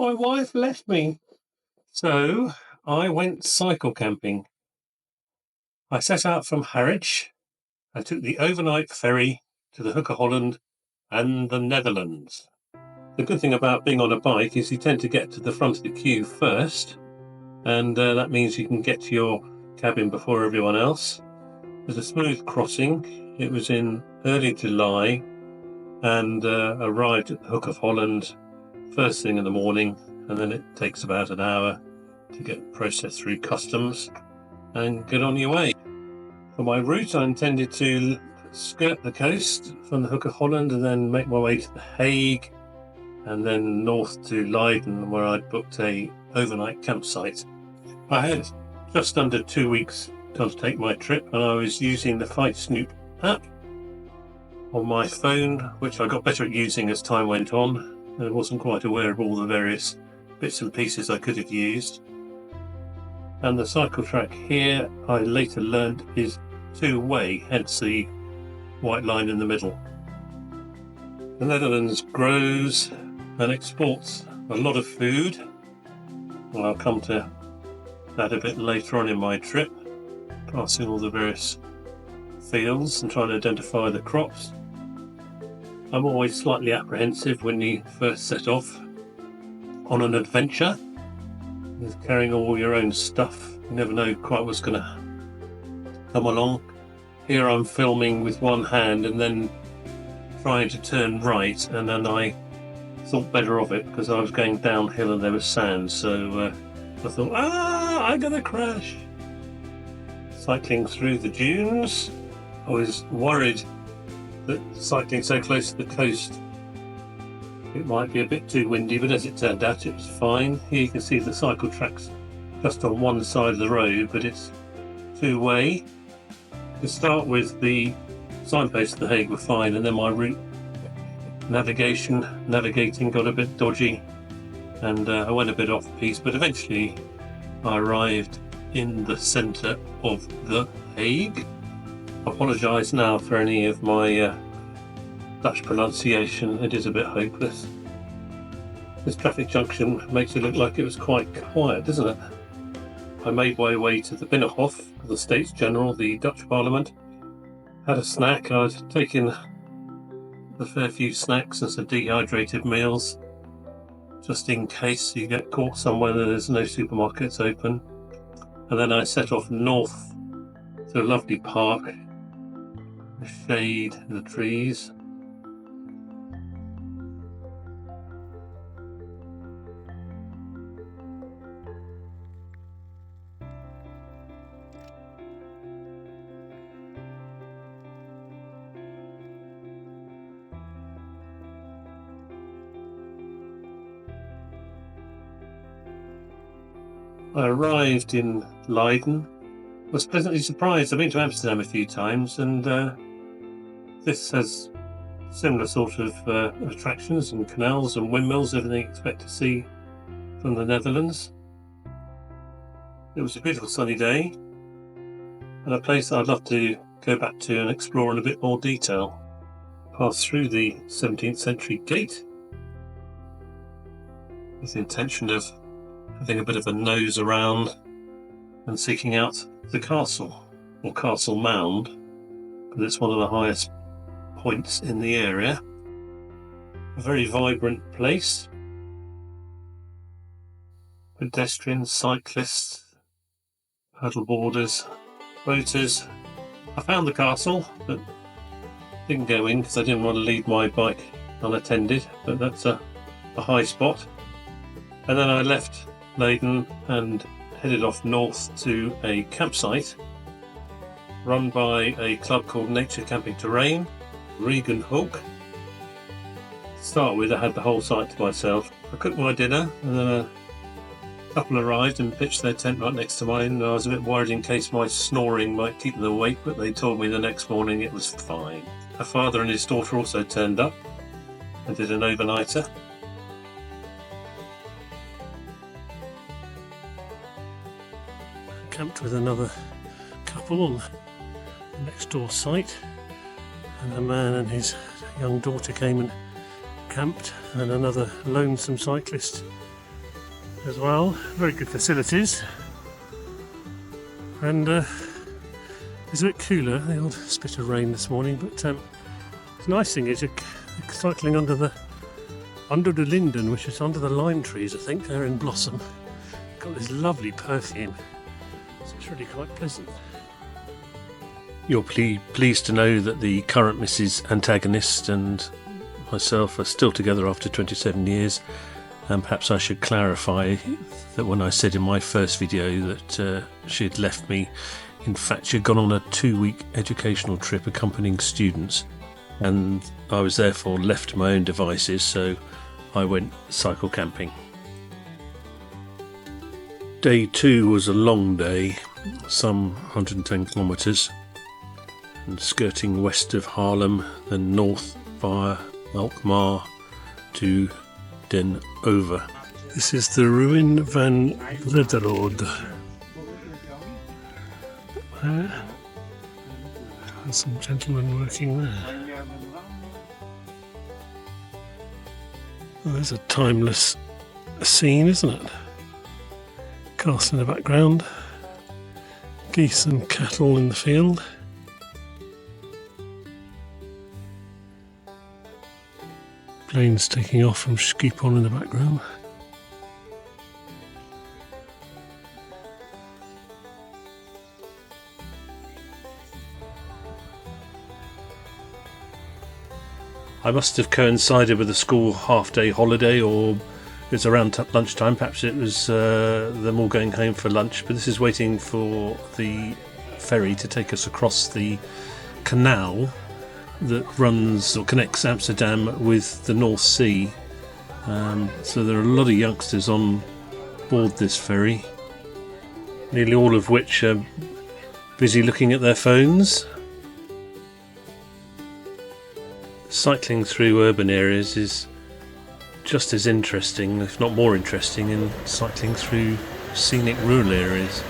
My wife left me. So I went cycle camping. I set out from Harwich. I took the overnight ferry to the Hook of Holland and the Netherlands. The good thing about being on a bike is you tend to get to the front of the queue first, and that means you can get to your cabin before everyone else. It was a smooth crossing. It was in early July, and arrived at the Hook of Holland first thing in the morning, and then it takes about an hour to get processed through customs and get on your way. For my route, I intended to skirt the coast from the Hook of Holland and then make my way to the Hague and then north to Leiden, where I'd booked a overnight campsite. I had just under 2 weeks to undertake my trip, and I was using the Fight Snoop app on my phone, which I got better at using as time went on, and I wasn't quite aware of all the various bits and pieces I could have used. And the cycle track here, I later learned, is two-way, hence the white line in the middle. The Netherlands grows and exports a lot of food, and I'll come to that a bit later on in my trip, passing all the various fields and trying to identify the crops. I'm always slightly apprehensive when you first set off on an adventure with carrying all your own stuff. You never know quite what's going to come along. Here I'm filming with one hand and then trying to turn right, and then I thought better of it because I was going downhill and there was sand, so I thought, I'm going to crash. Cycling through the dunes, I was worried that cycling so close to the coast it might be a bit too windy, but as it turned out it was fine. Here you can see the cycle tracks just on one side of the road, but it's two-way. To start with, the signposts of the Hague were fine, and then my route navigating got a bit dodgy, and I went a bit off piece, but eventually I arrived in the centre of the Hague. I apologise now for any of my Dutch pronunciation, it is a bit hopeless. This traffic junction makes it look like it was quite quiet, doesn't it? I made my way to the Binnenhof of the States General, the Dutch Parliament. Had a snack. I'd taken a fair few snacks and some dehydrated meals, just in case you get caught somewhere that there's no supermarkets open. And then I set off north to a lovely park, the shade, the trees. I arrived in Leiden, was pleasantly surprised. I've been to Amsterdam a few times, and this has similar sort of attractions and canals and windmills, everything you expect to see from the Netherlands. It was a beautiful sunny day, and a place I'd love to go back to and explore in a bit more detail. Passed through the 17th century gate with the intention of having a bit of a nose around and seeking out the castle, or castle mound, because it's one of the highest points in the area. A very vibrant place. Pedestrians, cyclists, paddleboarders, boaters. I found the castle, but didn't go in because I didn't want to leave my bike unattended, but that's a high spot. And then I left Leiden and headed off north to a campsite run by a club called Nature Camping Terrain, Hoek. To start with, I had the whole site to myself. I cooked my dinner, and then a couple arrived and pitched their tent right next to mine, and I was a bit worried in case my snoring might keep them awake, but they told me the next morning it was fine. Her father and his daughter also turned up and did an overnighter. Camped with another couple on the next door site, and a man and his young daughter came and camped, and another lonesome cyclist as well. Very good facilities. And it's a bit cooler, the odd spit of rain this morning, but the nice thing is you're cycling under the linden, which is under the lime trees, I think. They're in blossom. Got this lovely perfume, so it's really quite pleasant. You're pleased to know that the current Mrs. Antagonist and myself are still together after 27 years, and perhaps I should clarify that when I said in my first video that she had left me, in fact she had gone on a 2-week educational trip accompanying students, and I was therefore left to my own devices, so I went cycle camping. Day 2 was a long day, some 110 kilometres, and skirting west of Haarlem, then north via Alkmaar to Den Oever. This is the ruin van Lederode. There. There's some gentlemen working there. Well, there's a timeless scene, isn't it? Castle in the background, geese and cattle in the field. Planes taking off from Schiphol in the background. I must have coincided with the school half-day holiday, or it was around lunchtime. Perhaps it was them all going home for lunch, but this is waiting for the ferry to take us across the canal that runs or connects Amsterdam with the North Sea. So there are a lot of youngsters on board this ferry, nearly all of which are busy looking at their phones. Cycling through urban areas is just as interesting, if not more interesting, in cycling through scenic rural areas.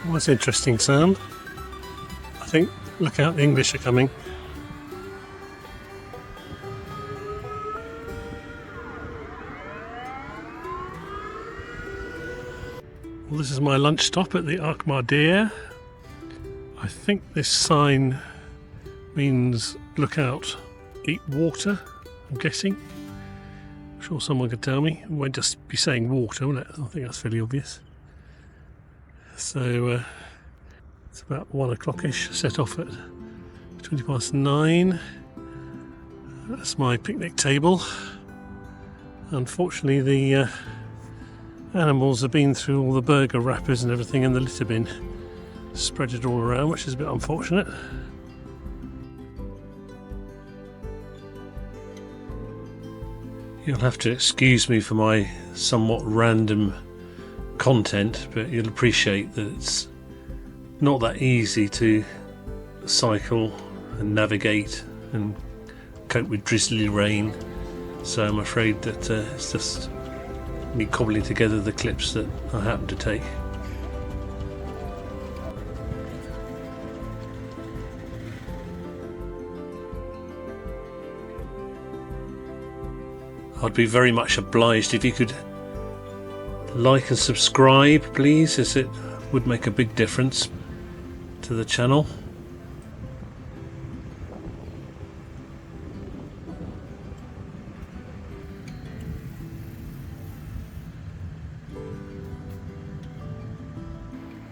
Well, that's interesting sound. I think, look out, the English are coming. Well, this is my lunch stop at the Alkmaar Deer. I think this sign means look out, eat water, I'm guessing. I'm sure someone could tell me. It won't just be saying water, will it? I think that's fairly obvious. So it's about 1 o'clock-ish, set off at 9:20. That's my picnic table. Unfortunately, the animals have been through all the burger wrappers and everything in the litter bin, spread it all around, which is a bit unfortunate. You'll have to excuse me for my somewhat random content, but you'll appreciate that it's not that easy to cycle and navigate and cope with drizzly rain, so I'm afraid that it's just me cobbling together the clips that I happen to take. I'd be very much obliged if you could like and subscribe, please, as it would make a big difference to the channel.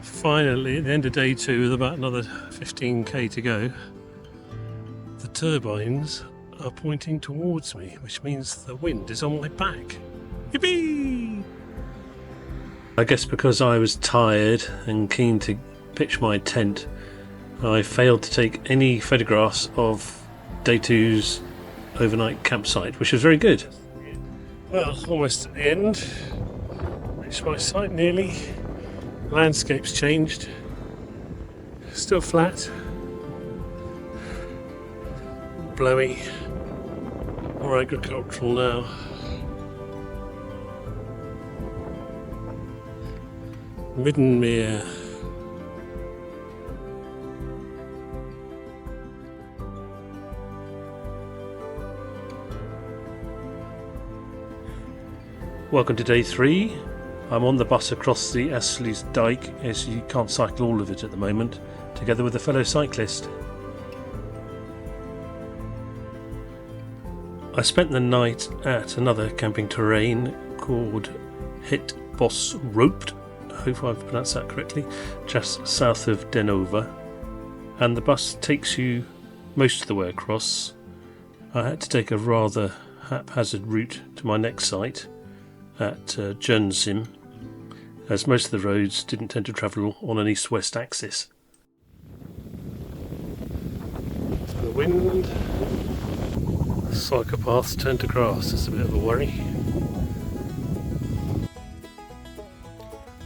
Finally, at the end of day 2, with about another 15k to go, the turbines are pointing towards me, which means the wind is on my back. Yippee! I guess because I was tired and keen to pitch my tent, I failed to take any photographs of day 2's overnight campsite, which was very good. Well, almost at the end. Reached my site nearly. Landscape's changed. Still flat. Blowy. More agricultural now. Middenmeer. Welcome to day 3. I'm on the bus across the Ashley's Dyke, as you can't cycle all of it at the moment, together with a fellow cyclist. I spent the night at another camping terrain called Het Bos Roped, I hope I've pronounced that correctly, just south of Den Oever, and the bus takes you most of the way across. I had to take a rather haphazard route to my next site at Jernsim, as most of the roads didn't tend to travel on an east-west axis. The wind, the cycle paths turned to grass, it's a bit of a worry.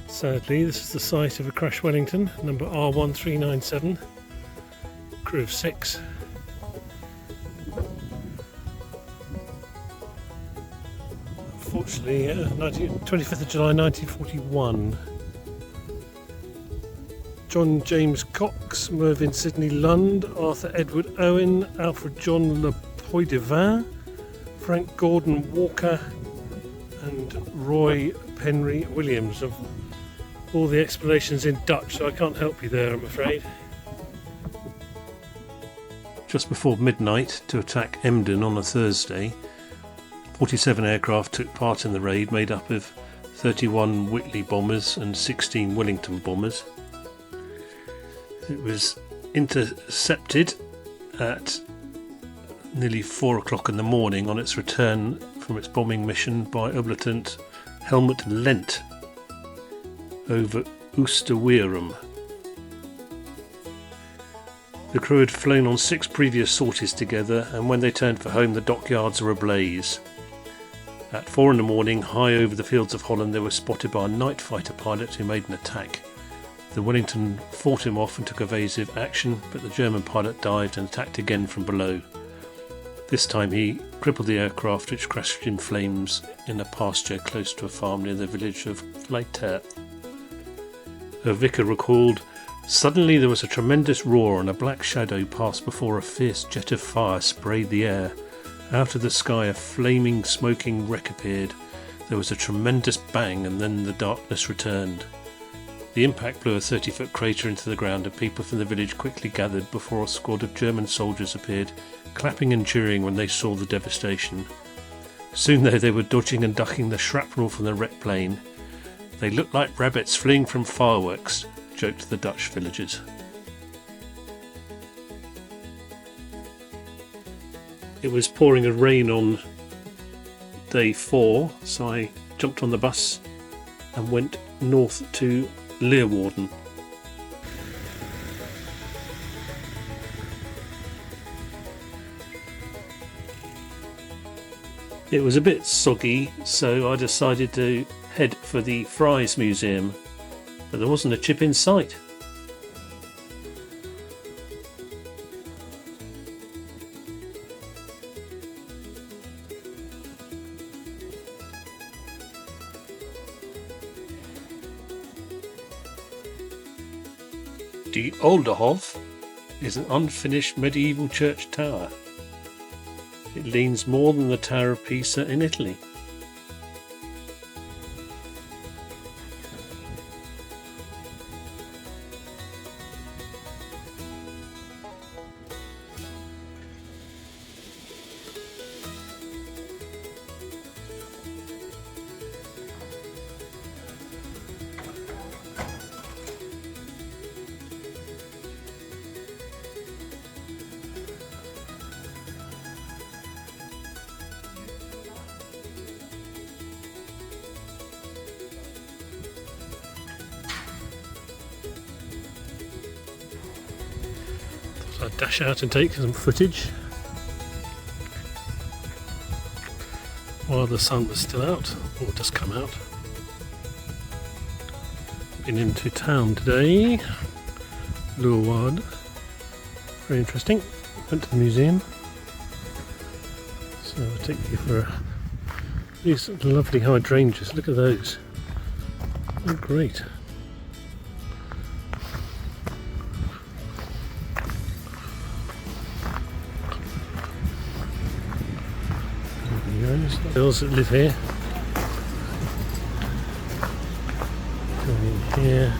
Sadly, this is the site of a crash Wellington, number R1397, crew of 6. Unfortunately, 25th of July 1941. John James Cox, Mervyn Sidney Lund, Arthur Edward Owen, Alfred John Le Poidevin, Frank Gordon Walker and Roy Penry Williams. Of all the explanations in Dutch, so I can't help you there, I'm afraid. Just before midnight to attack Emden on a Thursday, 47 aircraft took part in the raid, made up of 31 Whitley bombers and 16 Wellington bombers. It was intercepted at nearly 4 o'clock in the morning on its return from its bombing mission by Obletant Helmut Lent over Oosterwierum. The crew had flown on 6 previous sorties together, and when they turned for home the dockyards were ablaze. At 4 in the morning, high over the fields of Holland, they were spotted by a night fighter pilot who made an attack. The Wellington fought him off and took evasive action, but the German pilot dived and attacked again from below. This time he crippled the aircraft, which crashed in flames in a pasture close to a farm near the village of Leiter. A vicar recalled, "Suddenly there was a tremendous roar and a black shadow passed before a fierce jet of fire sprayed the air. Out of the sky a flaming, smoking wreck appeared. There was a tremendous bang and then the darkness returned. The impact blew a 30-foot crater into the ground and people from the village quickly gathered before a squad of German soldiers appeared, clapping and cheering when they saw the devastation. Soon though they were dodging and ducking the shrapnel from the wrecked plane. They looked like rabbits fleeing from fireworks," joked the Dutch villagers. It was pouring a rain on day 4, so I jumped on the bus and went north to Leeuwarden. It was a bit soggy, so I decided to head for the Fries Museum, but there wasn't a chip in sight. The Olderhof is an unfinished medieval church tower. It leans more than the Tower of Pisa in Italy. So I dash out and take some footage while the sun was still out, or just come out. Been into town today, Leeuwarden, very interesting. Went to the museum, so I'll take you for these lovely hydrangeas. Look at those, they're great. Girls that live here here.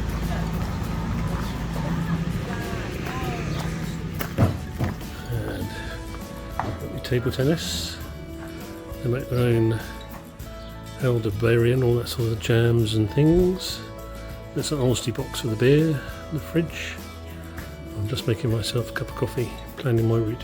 And table tennis. They make their own elderberry and all that sort of jams and things. There's an honesty box with a beer in the fridge. I'm just making myself a cup of coffee, planning my route.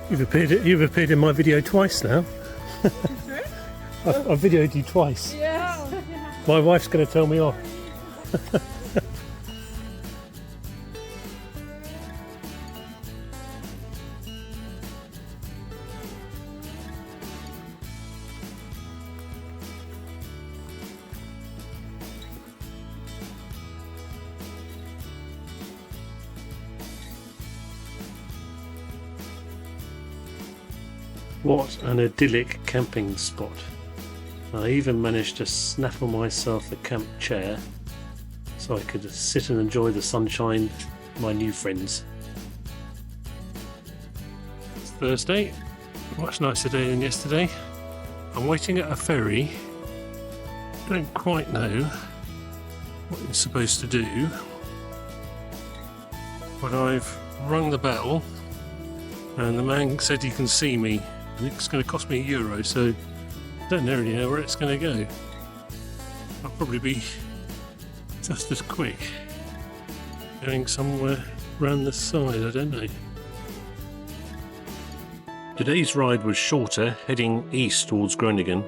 You've appeared in my video twice now. I've videoed you twice. Yes. My wife's going to tell me off. What an idyllic camping spot. I even managed to snaffle myself a camp chair so I could sit and enjoy the sunshine with my new friends. It's Thursday, much nicer day than yesterday. I'm waiting at a ferry. I don't quite know what you're supposed to do, but I've rung the bell and the man said he can see me. It's going to cost me €1, so I don't really know where it's going to go. I'll probably be just as quick going somewhere around the side, I don't know. Today's ride was shorter, heading east towards Groningen.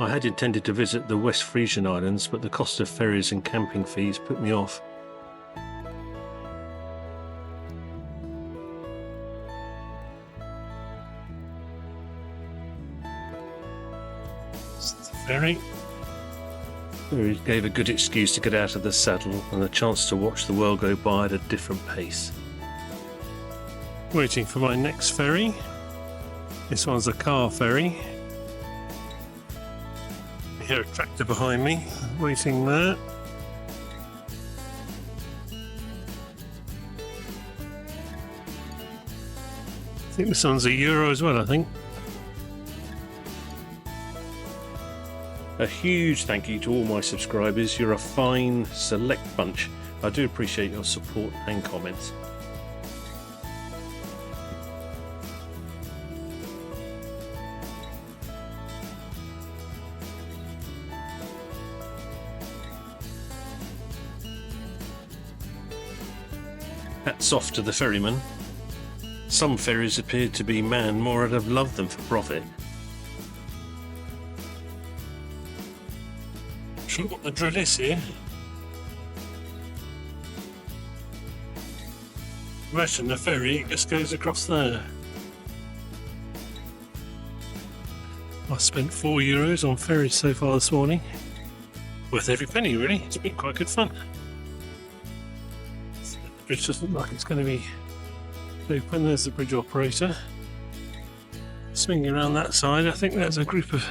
I had intended to visit the West Frisian Islands, but the cost of ferries and camping fees put me off. Ferry gave a good excuse to get out of the saddle and a chance to watch the world go by at a different pace. Waiting for my next ferry. This one's a car ferry. I hear a tractor behind me, waiting there. I think this one's €1 as well, I think. A huge thank you to all my subscribers. You're a fine, select bunch. I do appreciate your support and comments. Hats off to the ferryman. Some ferries appeared to be manned more out of love than for profit. Sure what the drill is here. Imagine the ferry just goes across there. I spent €4 on ferries so far this morning. Worth every penny really, it's been quite good fun. The bridge doesn't look like it's going to be open. There's the bridge operator. Swinging around that side, I think there's a group of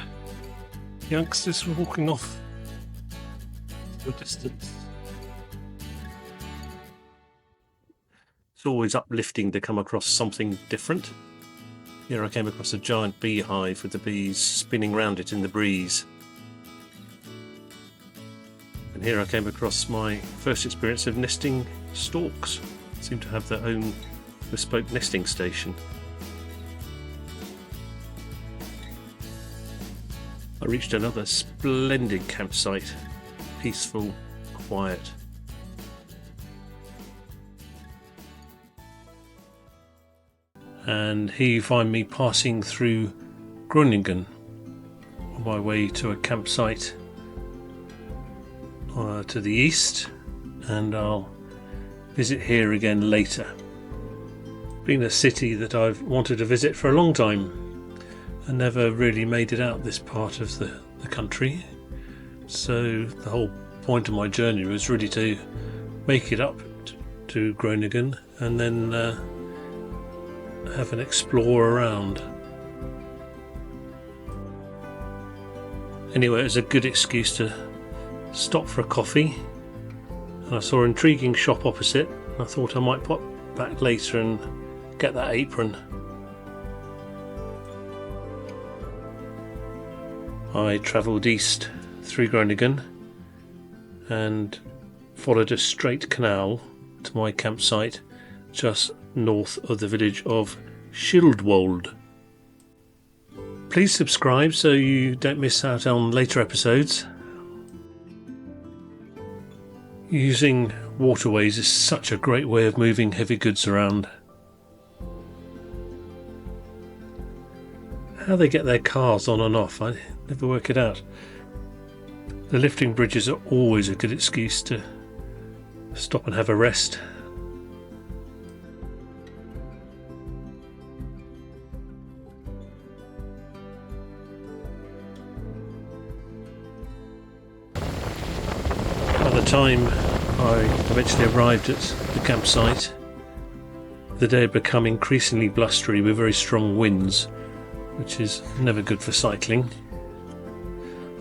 youngsters walking off to a distance. It's always uplifting to come across something different. Here I came across a giant beehive with the bees spinning round it in the breeze. And here I came across my first experience of nesting storks. They seem to have their own bespoke nesting station. I reached another splendid campsite, peaceful, quiet. And here you find me passing through Groningen on my way to a campsite to the east, and I'll visit here again later. Been a city that I've wanted to visit for a long time and never really made it out this part of the country, so the whole point of my journey was really to make it up to Groningen and then have an explore around. Anyway, it was a good excuse to stop for a coffee, and I saw an intriguing shop opposite. I thought I might pop back later and get that apron. I travelled east through Groningen and followed a straight canal to my campsite just north of the village of Schildwold. Please subscribe so you don't miss out on later episodes. Using waterways is such a great way of moving heavy goods around. How they get their cars on and off, I never work it out. The lifting bridges are always a good excuse to stop and have a rest. By the time I eventually arrived at the campsite, the day had become increasingly blustery with very strong winds, which is never good for cycling.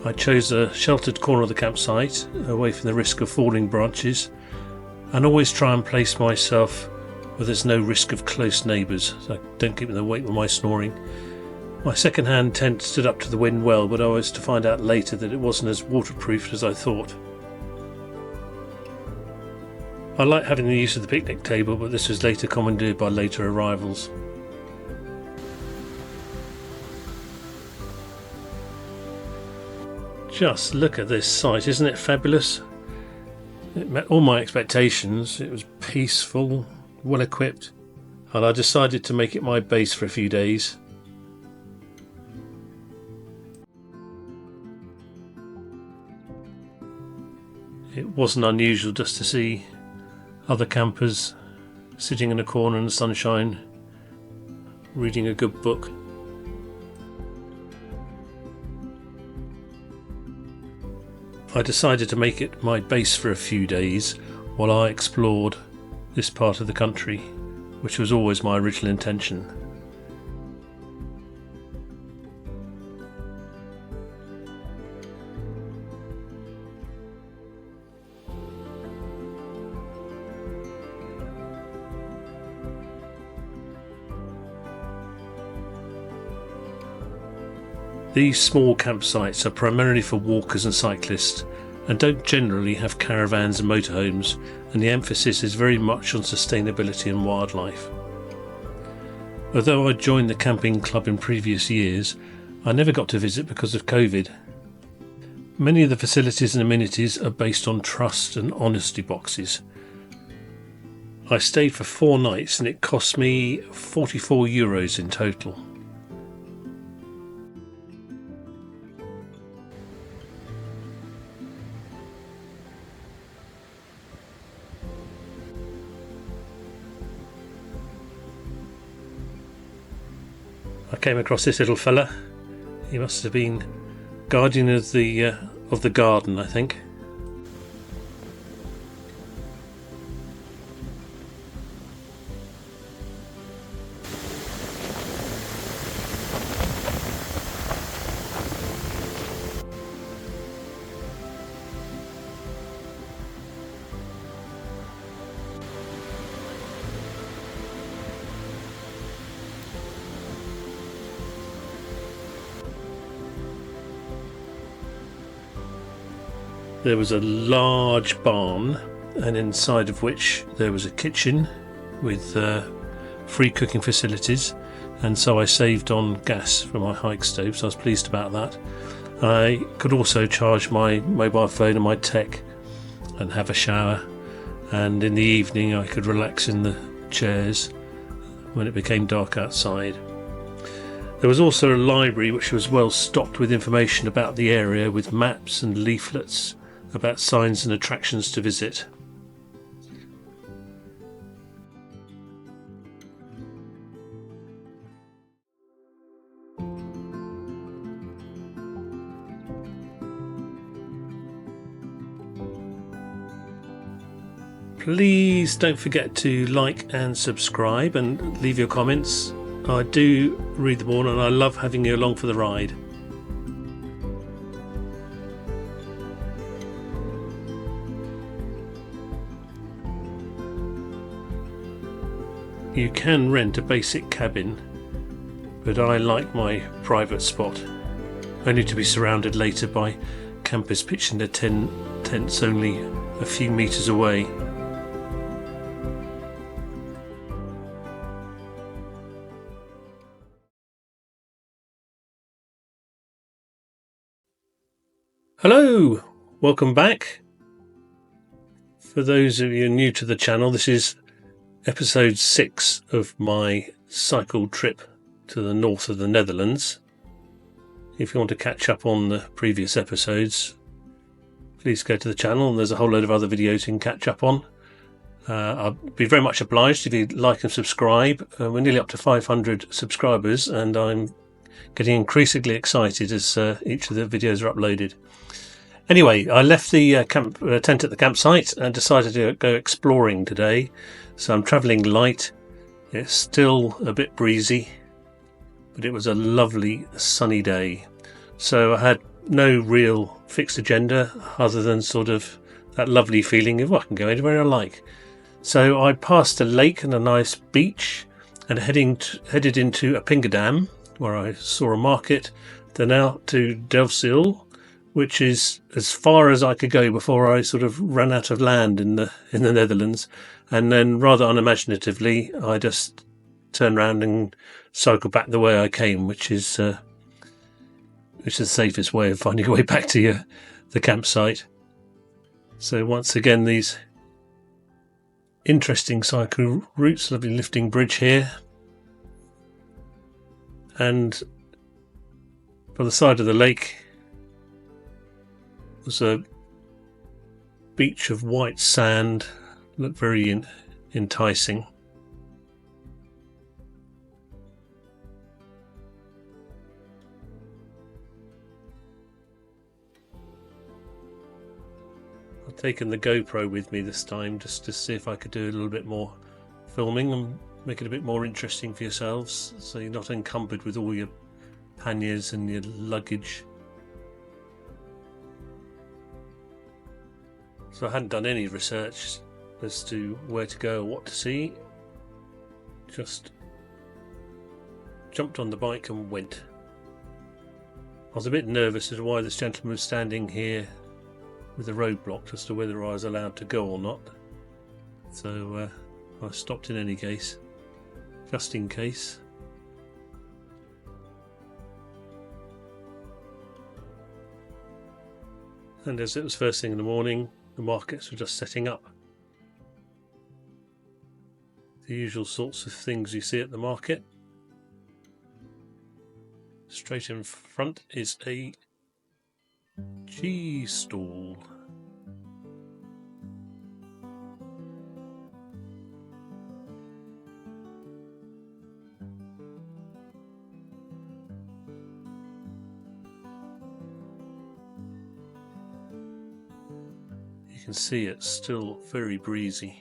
I chose a sheltered corner of the campsite, away from the risk of falling branches, and always try and place myself where there's no risk of close neighbours, so I don't keep them awake with my snoring. My second-hand tent stood up to the wind well, but I was to find out later that it wasn't as waterproof as I thought. I like having the use of the picnic table, but this was later commandeered by later arrivals. Just look at this site, isn't it fabulous? It met all my expectations. It was peaceful, well equipped, and I decided to make it my base for a few days. It wasn't unusual just to see other campers sitting in a corner in the sunshine, reading a good book. I decided to make it my base for a few days while I explored this part of the country, which was always my original intention. These small campsites are primarily for walkers and cyclists and don't generally have caravans and motorhomes, and the emphasis is very much on sustainability and wildlife. Although I joined the camping club in previous years, I never got to visit because of COVID. Many of the facilities and amenities are based on trust and honesty boxes. I stayed for 4 nights and it cost me €44 in total. I came across this little fella. He must have been guardian of the garden, I think. There was a large barn, and inside of which there was a kitchen with free cooking facilities, and so I saved on gas for my hike stove, so I was pleased about that. I could also charge my mobile phone and my tech and have a shower, and in the evening I could relax in the chairs when it became dark outside. There was also a library which was well stocked with information about the area, with maps and leaflets about signs and attractions to visit. Please don't forget to like and subscribe and leave your comments. I do read them all, and I love having you along for the ride. You can rent a basic cabin, but I like my private spot, only to be surrounded later by campers pitching their tents only a few metres away. Hello, welcome back. For those of you new to the channel, this is episode 6 of my cycle trip to the north of the Netherlands. If you want to catch up on the previous episodes, please go to the channel, and there's a whole load of other videos you can catch up on. I'll be very much obliged if you like and subscribe. We're nearly up to 500 subscribers, and I'm getting increasingly excited as each of the videos are uploaded. Anyway, I left the tent at the campsite and decided to go exploring today. So I'm travelling light. It's still a bit breezy, but it was a lovely sunny day. So I had no real fixed agenda other than sort of that lovely feeling of, I can go anywhere I like. So I passed a lake and a nice beach and headed into a Dam, where I saw a market, then out to Delfzijl, which is as far as I could go before I sort of ran out of land in the Netherlands. And then, rather unimaginatively, I just turned around and cycled back the way I came, which is the safest way of finding a way back to the campsite. So once again, these interesting cycle routes, lovely lifting bridge here, and by the side of the lake was a beach of white sand, looked very enticing. I've taken the GoPro with me this time just to see if I could do a little bit more filming and make it a bit more interesting for yourselves, so you're not encumbered with all your panniers and your luggage. So I hadn't done any research as to where to go or what to see. Just jumped on the bike and went. I was a bit nervous as to why this gentleman was standing here with a road blocked as to whether I was allowed to go or not. So I stopped in any case, just in case. And as it was first thing in the morning, the markets were just setting up. The usual sorts of things you see at the market. Straight in front is a cheese stall. You can see it's still very breezy.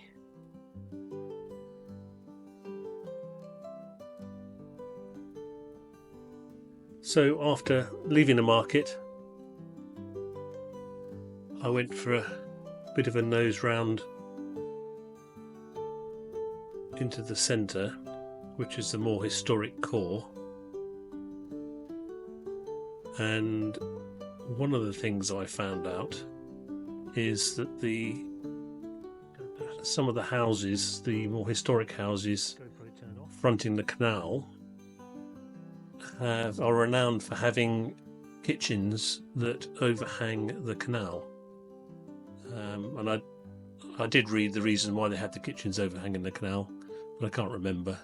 So after leaving the market, I went for a bit of a nose round into the centre, which is the more historic core. And one of the things I found out is that some of the houses, the more historic houses fronting the canal, are renowned for having kitchens that overhang the canal. And I did read the reason why they had the kitchens overhanging the canal, but I can't remember.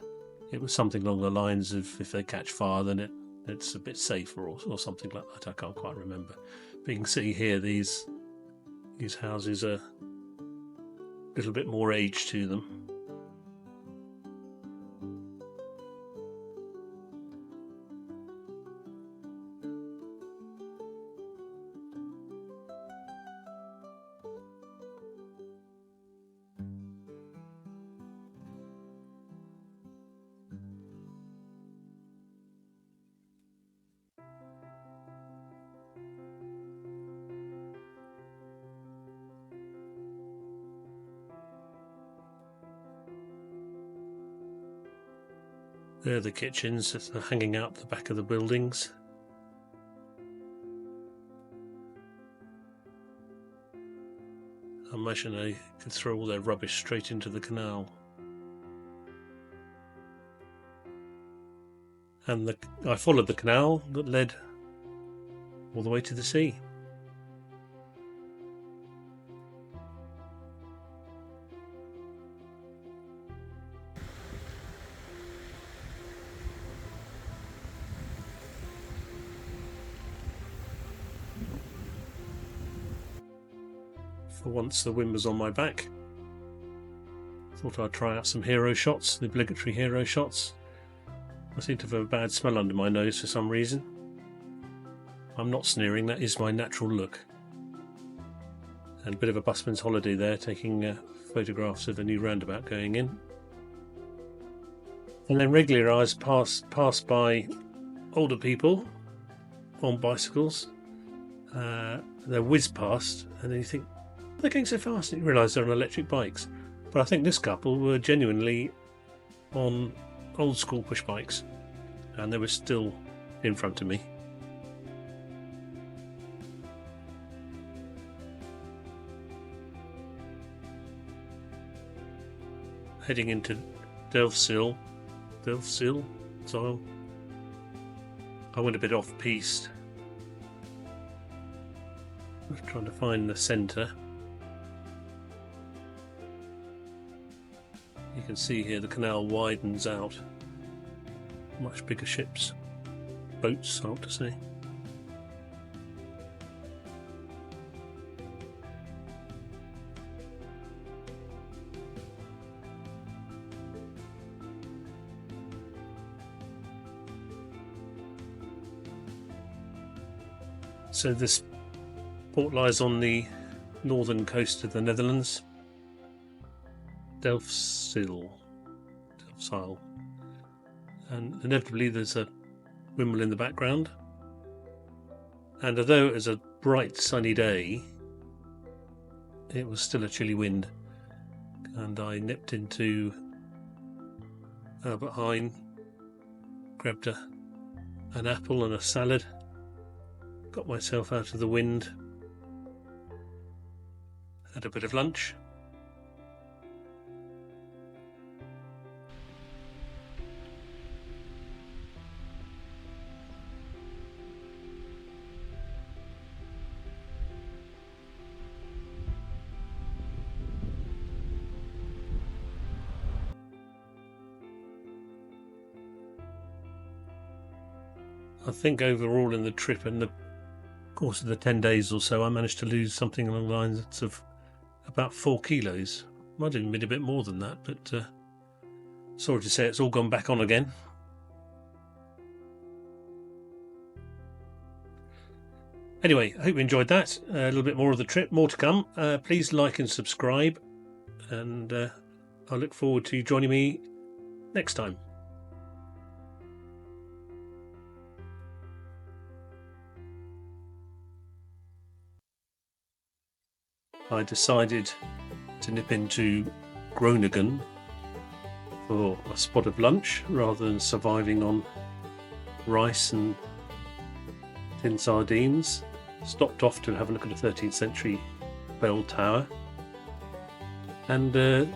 It was something along the lines of if they catch fire, then it's a bit safer or something like that. I can't quite remember. But you can see here these houses are a little bit more age to them. There are the kitchens that are hanging out the back of the buildings. I imagine they could throw all their rubbish straight into the canal. And I followed the canal that led all the way to the sea. For once the wind was on my back. Thought I'd try out some hero shots, the obligatory hero shots. I seem to have a bad smell under my nose for some reason. I'm not sneering, that is my natural look. And a bit of a busman's holiday there, taking photographs of a new roundabout going in. And then regularly I was passed by older people on bicycles. They whiz past, and then you think, they're going so fast, and you realise they're on electric bikes. But I think this couple were genuinely on old school push bikes, and they were still in front of me. Heading into Delfzijl. I went a bit off piste. I was trying to find the centre. You can see here the canal widens out. Much bigger ships, boats I ought to say. So this port lies on the northern coast of the Netherlands. Delfzijl, and inevitably there's a windmill in the background, and although it was a bright sunny day, it was still a chilly wind, and I nipped into Albert Heijn, grabbed an apple and a salad, got myself out of the wind, had a bit of lunch. I think overall in the trip and the course of the 10 days or so, I managed to lose something along the lines of about 4 kilos. Might have even been a bit more than that, but sorry to say it's all gone back on again. Anyway, I hope you enjoyed that. A little bit more of the trip, more to come. Please like and subscribe, and I look forward to you joining me next time. I decided to nip into Groningen for a spot of lunch rather than surviving on rice and tin sardines. Stopped off to have a look at a 13th century bell tower. And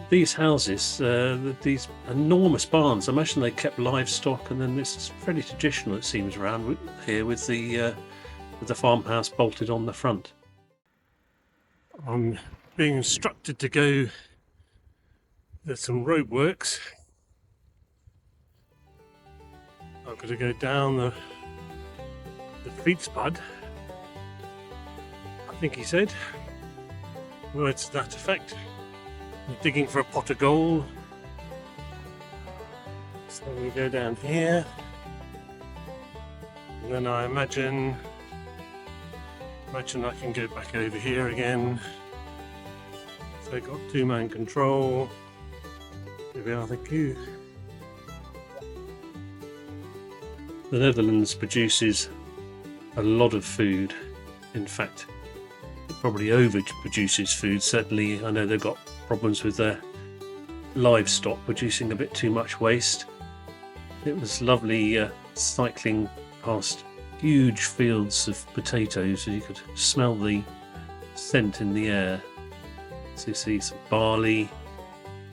these houses, these enormous barns, I imagine they kept livestock, and then this is fairly traditional, it seems, around here with the farmhouse bolted on the front. I'm being instructed to go. There's some road works. I've got to go down the Fietspad, I think he said. Words to that effect. I'm digging for a pot of gold. So we go down here. And then I imagine I can go back over here again. So I've got two-man control. Here we are, thank you. The Netherlands produces a lot of food. In fact, it probably overproduces food. Certainly, I know they've got problems with their livestock producing a bit too much waste. it was lovely cycling past huge fields of potatoes, so you could smell the scent in the air. So you see some barley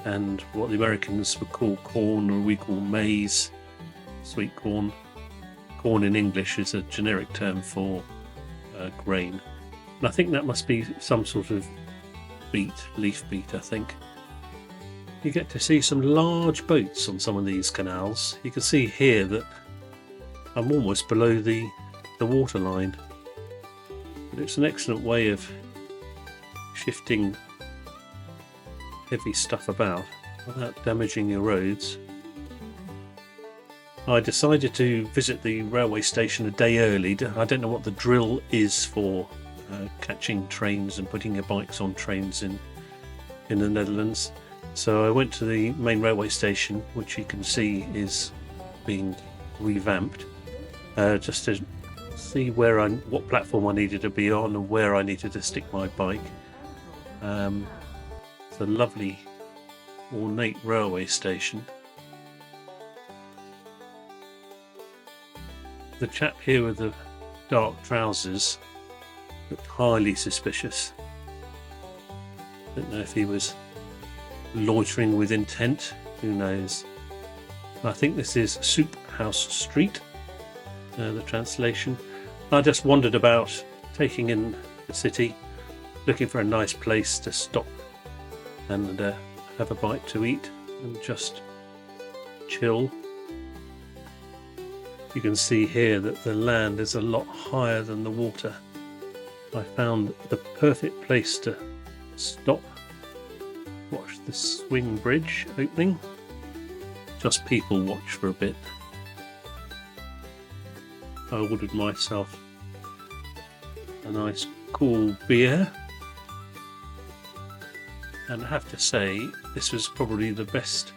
and what the Americans would call corn, or we call maize, sweet corn. Corn in English is a generic term for grain. And I think that must be some sort of beet, leaf beet, I think. You get to see some large boats on some of these canals. You can see here that I'm almost below the water line. But it's an excellent way of shifting heavy stuff about without damaging your roads. I decided to visit the railway station a day early. I don't know what the drill is for catching trains and putting your bikes on trains in the Netherlands. So I went to the main railway station, which you can see is being revamped, just to see what platform I needed to be on and where I needed to stick my bike. It's a lovely ornate railway station. The chap here with the dark trousers looked highly suspicious. Don't know if he was loitering with intent, who knows. I think this is Soup House Street, the translation. I just wandered about, taking in the city, looking for a nice place to stop and have a bite to eat and just chill. You can see here that the land is a lot higher than the water. I found the perfect place to stop, watch the swing bridge opening, just people watch for a bit. I ordered myself a nice cool beer, and I have to say this was probably the best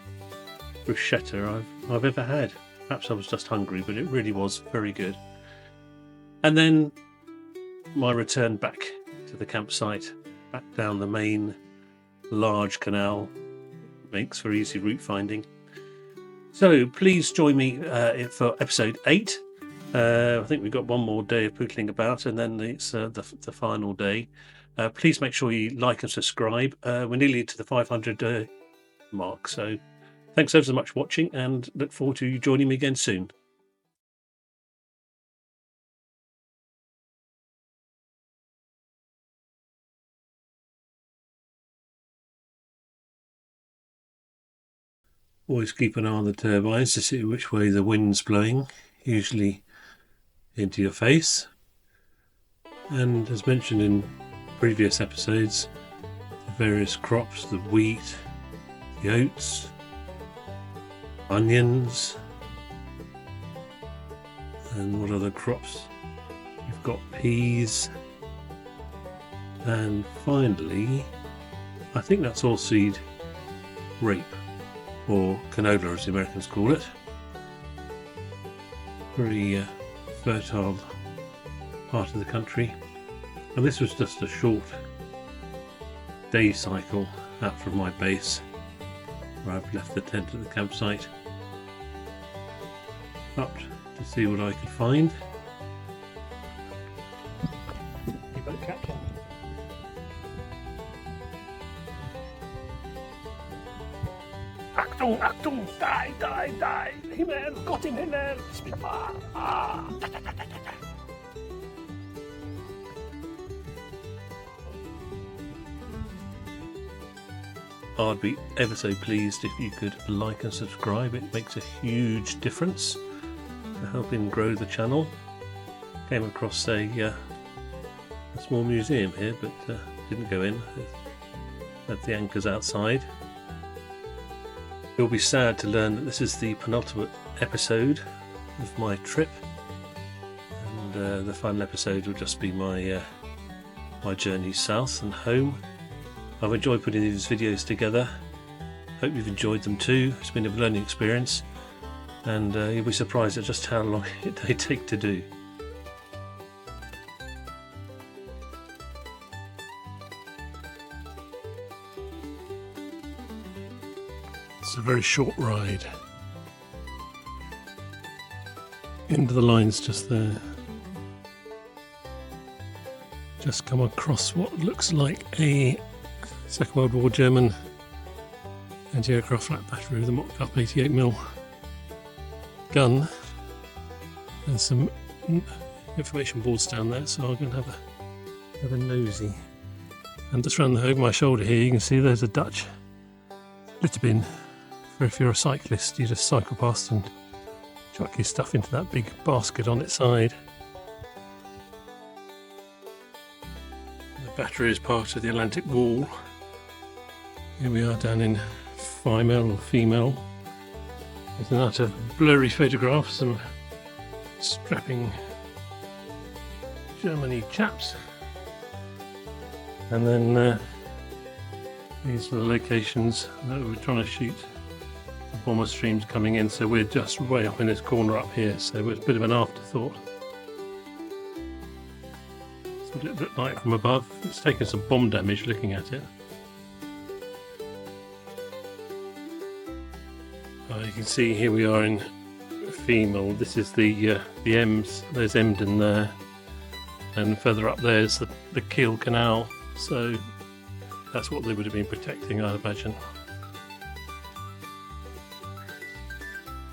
bruschetta I've ever had. Perhaps I was just hungry, but it really was very good. And then my return back to the campsite, back down the main large canal, makes for easy route finding. So please join me for episode 8. I think we've got one more day of pootling about, and then it's the final day. Please make sure you like and subscribe. We're nearly to the 500 mark, so thanks ever so much for watching, and look forward to you joining me again soon. Always keep an eye on the turbines to see which way the wind's blowing, usually into your face. And as mentioned in previous episodes, the various crops, the wheat, the oats, onions, and what other crops? You've got peas, and finally, I think that's all seed rape, or canola as the Americans call it. Very fertile part of the country. And this was just a short day cycle out from my base, where I've left the tent at the campsite, up to see what I could find. You better catch it. Achtung, Achtung, die, die, die! Himmel, Gott im Himmel! I'd be ever so pleased if you could like and subscribe. It makes a huge difference to helping grow the channel. Came across a small museum here, but didn't go in. Had the anchors outside. You'll be sad to learn that this is the penultimate episode of my trip, and the final episode will just be my journey south and home. I've enjoyed putting these videos together. Hope you've enjoyed them too. It's been a learning experience, and you'll be surprised at just how long they take to do. It's a very short ride. End of the line's just there. Just come across what looks like a Second World War German anti-aircraft flak battery with a mocked up 88mm gun. There's some information boards down there, so I'm going to have a nosy. And just round over my shoulder here, you can see there's a Dutch litter bin. For if you're a cyclist, you just cycle past and chuck your stuff into that big basket on its side. The battery is part of the Atlantic Wall. Here we are down in female. There's an out of blurry photograph, some strapping Germany chaps. And then these are the locations that we're trying to shoot the bomber streams coming in, so we're just way up in this corner up here, so it's a bit of an afterthought. That's what it looked like from above. It's taken some bomb damage looking at it. You can see here we are in female. This is the Ems, there's Emden there, and further up there's the Kiel Canal. So that's what they would have been protecting, I'd imagine.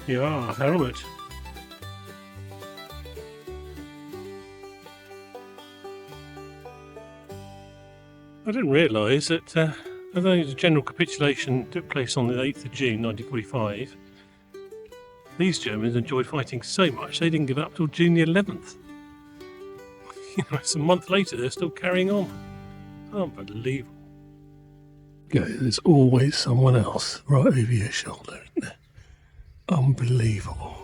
Yeah, Helmut. I didn't realise that although the general capitulation took place on the 8th of June 1945, these Germans enjoyed fighting so much they didn't give up till June the 11th. You know, it's a month later they're still carrying on. Unbelievable. There's always someone else right over your shoulder, isn't there? Unbelievable.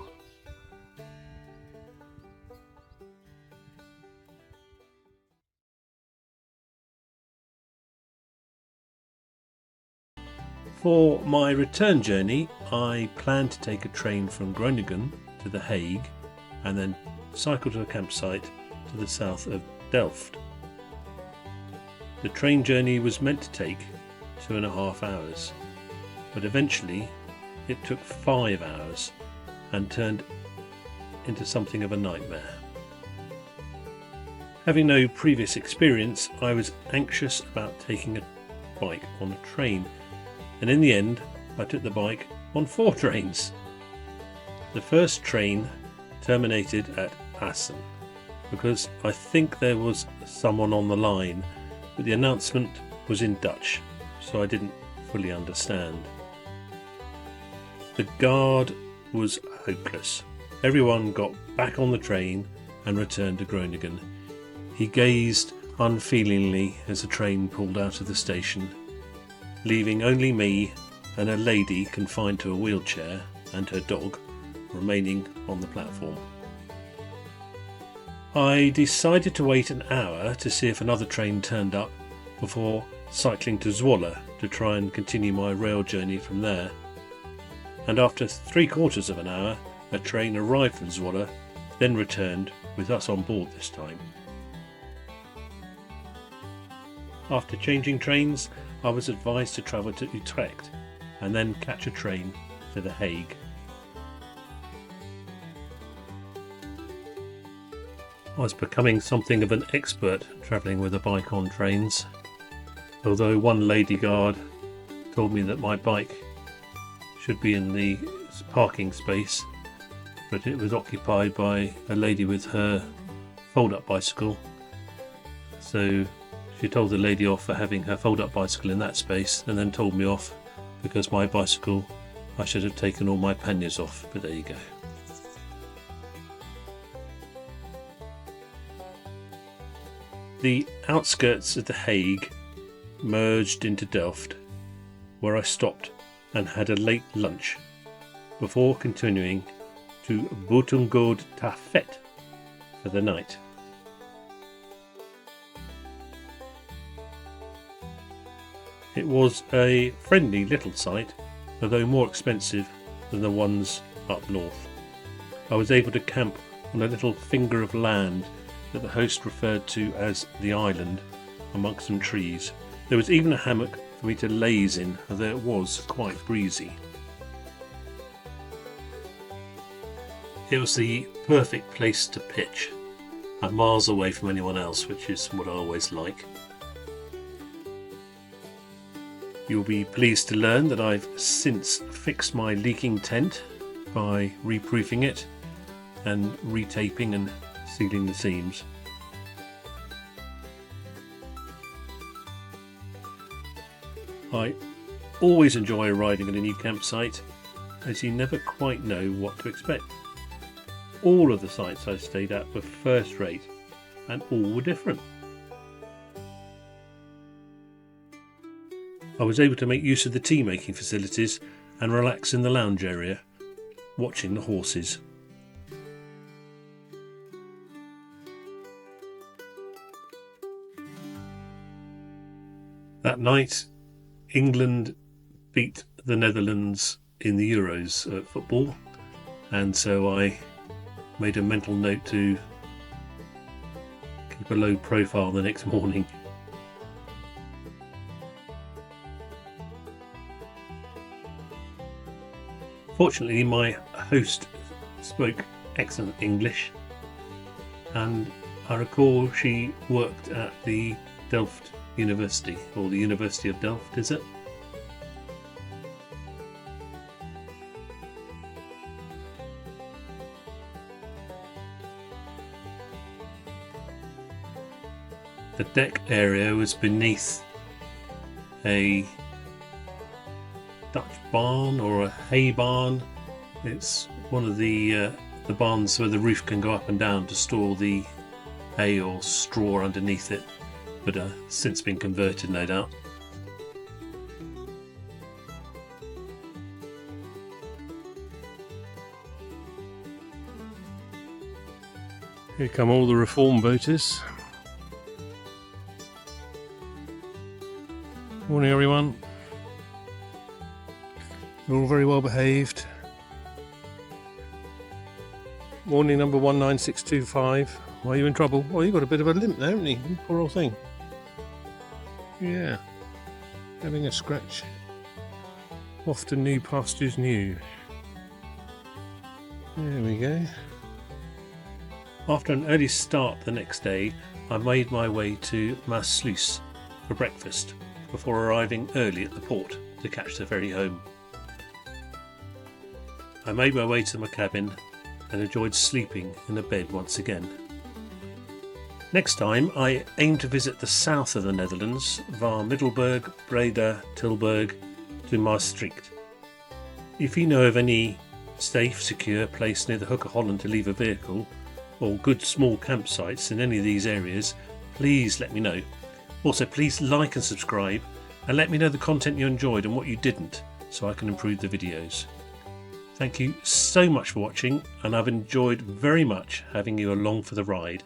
For my return journey, I planned to take a train from Groningen to The Hague and then cycle to a campsite to the south of Delft. The train journey was meant to take 2.5 hours, but eventually it took 5 hours and turned into something of a nightmare. Having no previous experience, I was anxious about taking a bike on a train, and in the end I took the bike on 4 trains. The first train terminated at Assen because I think there was someone on the line, but the announcement was in Dutch, so I didn't fully understand. The guard was hopeless. Everyone got back on the train and returned to Groningen. He gazed unfeelingly as the train pulled out of the station, leaving only me and a lady confined to a wheelchair and her dog remaining on the platform. I decided to wait an hour to see if another train turned up before cycling to Zwolle to try and continue my rail journey from there. And after 3/4 of an hour, a train arrived from Zwolle, then returned with us on board this time. After changing trains, I was advised to travel to Utrecht and then catch a train to The Hague. I was becoming something of an expert travelling with a bike on trains, although one lady guard told me that my bike should be in the parking space, but it was occupied by a lady with her fold-up bicycle, so she told the lady off for having her fold-up bicycle in that space and then told me off because my bicycle, I should have taken all my panniers off, but there you go. The outskirts of The Hague merged into Delft, where I stopped and had a late lunch before continuing to Boetengoed Tafet for the night. It was a friendly little site, although more expensive than the ones up north. I was able to camp on a little finger of land that the host referred to as the island, amongst some trees. There was even a hammock for me to laze in, although it was quite breezy. it was the perfect place to pitch. I'm miles away from anyone else, which is what I always like. You'll be pleased to learn that I've since fixed my leaking tent by reproofing it and retaping and sealing the seams. I always enjoy arriving at a new campsite, as you never quite know what to expect. All of the sites I stayed at were first rate and all were different. I was able to make use of the tea making facilities and relax in the lounge area, watching the horses. That night, England beat the Netherlands in the Euros at football, and so I made a mental note to keep a low profile the next morning. Fortunately, my host spoke excellent English, and I recall she worked at the Delft University, or the University of Delft, is it? The deck area was beneath a Dutch barn or a hay barn. It's one of the barns where the roof can go up and down to store the hay or straw underneath it, but since been converted, no doubt. Here come all the reform voters. Morning everyone. You're all very well behaved. Morning number 19625. Why are you in trouble? Well, you've got a bit of a limp there, haven't you? You poor old thing. Yeah. Having a scratch. Off to new pastures new. There we go. After an early start the next day, I made my way to Maassluis for breakfast before arriving early at the port to catch the ferry home. I made my way to my cabin and enjoyed sleeping in a bed once again. Next time I aim to visit the south of the Netherlands via Middelburg, Breda, Tilburg to Maastricht. If you know of any safe, secure place near the Hook of Holland to leave a vehicle, or good small campsites in any of these areas, please let me know. Also, please like and subscribe and let me know the content you enjoyed and what you didn't, so I can improve the videos. Thank you so much for watching, and I've enjoyed very much having you along for the ride.